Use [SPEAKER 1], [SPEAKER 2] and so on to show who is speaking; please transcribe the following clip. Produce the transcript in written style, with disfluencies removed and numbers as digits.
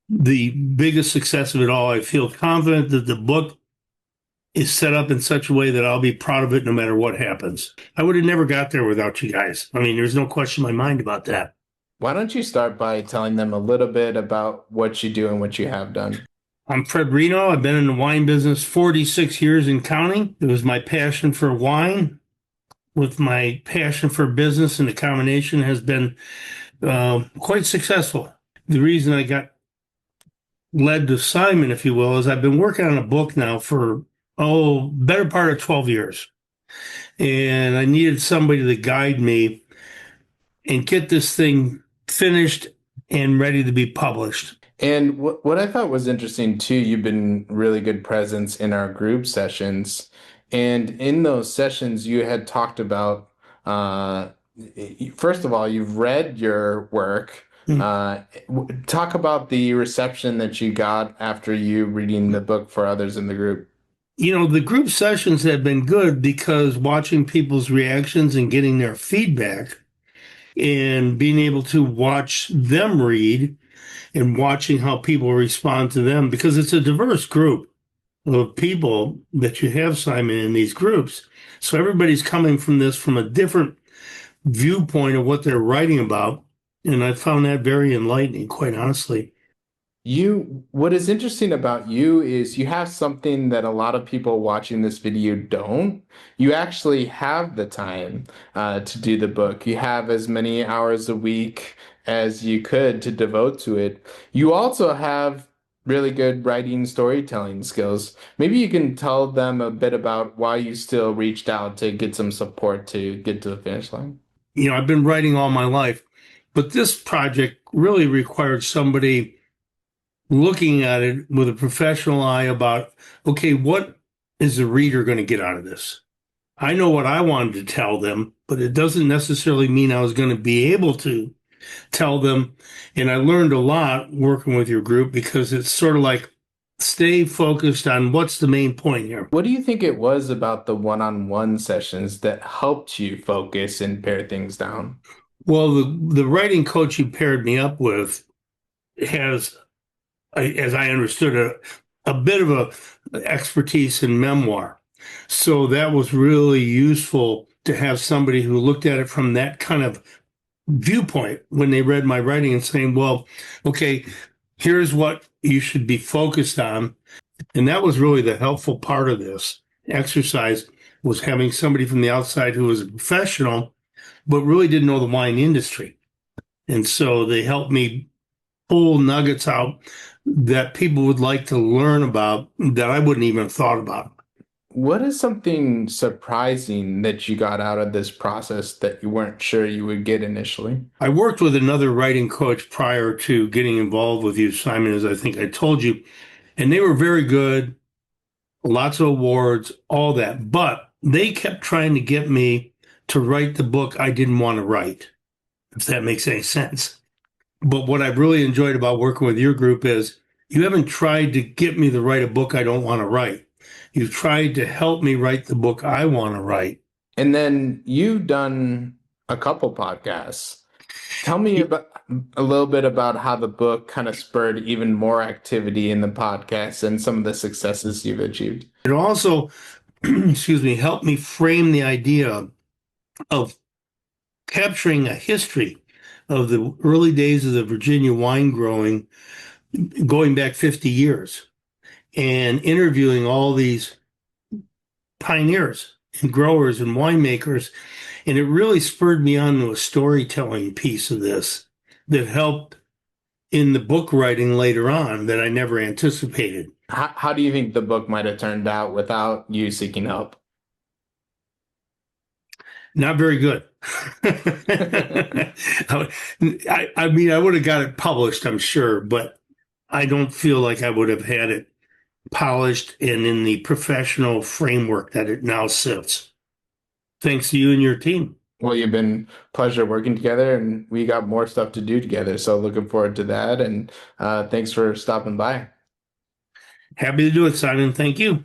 [SPEAKER 1] the biggest success of it all. I feel confident that the book is set up in such a way that I'll be proud of it no matter what happens. I would have never got there without you guys. I mean, there's no question in my mind about that.
[SPEAKER 2] Why don't you start by telling them a little bit about what you do and what you have done?
[SPEAKER 1] I'm Fred Reno. I've been in the wine business 46 years and counting. It was my passion for wine with my passion for business, and the combination has been quite successful. The reason I got led to Simon, if you will, is I've been working on a book now for, better part of 12 years. And I needed somebody to guide me and get this thing finished and ready to be published.
[SPEAKER 2] And what I thought was interesting too, you've been really good presence in our group sessions. And in those sessions, you had talked about, first of all, you've read your work. Talk about the reception that you got after you reading the book for others in the group.
[SPEAKER 1] The group sessions have been good because watching people's reactions and getting their feedback and being able to watch them read and watching how people respond to them, because it's a diverse group of people that you have, Simon, in these groups. So everybody's coming from this from a different viewpoint of what they're writing about. And I found that very enlightening, quite honestly.
[SPEAKER 2] What is interesting about you is you have something that a lot of people watching this video don't. You actually have the time to do the book. You have as many hours a week as you could to devote to it. You also have really good writing, storytelling skills. Maybe you can tell them a bit about why you still reached out to get some support to get to the finish line.
[SPEAKER 1] I've been writing all my life, but this project really required somebody looking at it with a professional eye about, okay, what is the reader going to get out of this? I know what I wanted to tell them, but it doesn't necessarily mean I was going to be able to tell them. And I learned a lot working with your group, because it's sort of like, stay focused on what's the main point here.
[SPEAKER 2] What do you think it was about the one-on-one sessions that helped you focus and pare things down?
[SPEAKER 1] Well, the writing coach you paired me up with has, as I understood it, a bit of a expertise in memoir. So that was really useful to have somebody who looked at it from that kind of viewpoint when they read my writing and saying, well, okay, here's what you should be focused on. And that was really the helpful part of this exercise, was having somebody from the outside who was a professional, but really didn't know the wine industry. And so they helped me pull nuggets out that people would like to learn about that I wouldn't even have thought about.
[SPEAKER 2] What is something surprising that you got out of this process that you weren't sure you would get initially?
[SPEAKER 1] I worked with another writing coach prior to getting involved with you, Simon, as I think I told you, and they were very good, lots of awards, all that. But they kept trying to get me to write the book I didn't want to write, if that makes any sense. But what I've really enjoyed about working with your group is you haven't tried to get me to write a book I don't want to write. You've tried to help me write the book I want to write.
[SPEAKER 2] And then you've done a couple podcasts. Tell me about a little bit about how the book kind of spurred even more activity in the podcast and some of the successes you've achieved.
[SPEAKER 1] It also, excuse me, helped me frame the idea of capturing a history of the early days of the Virginia wine growing, going back 50 years, and interviewing all these pioneers and growers and winemakers. And it really spurred me on to a storytelling piece of this that helped in the book writing later on that I never anticipated.
[SPEAKER 2] How do you think the book might have turned out without you seeking help?
[SPEAKER 1] Not very good. I mean, I would have got it published, I'm sure, but I don't feel like I would have had it polished and in the professional framework that it now sits. Thanks to you and your team.
[SPEAKER 2] Well, you've been pleasure working together, and we got more stuff to do together. So looking forward to that. And thanks for stopping by.
[SPEAKER 1] Happy to do it, Simon. Thank you.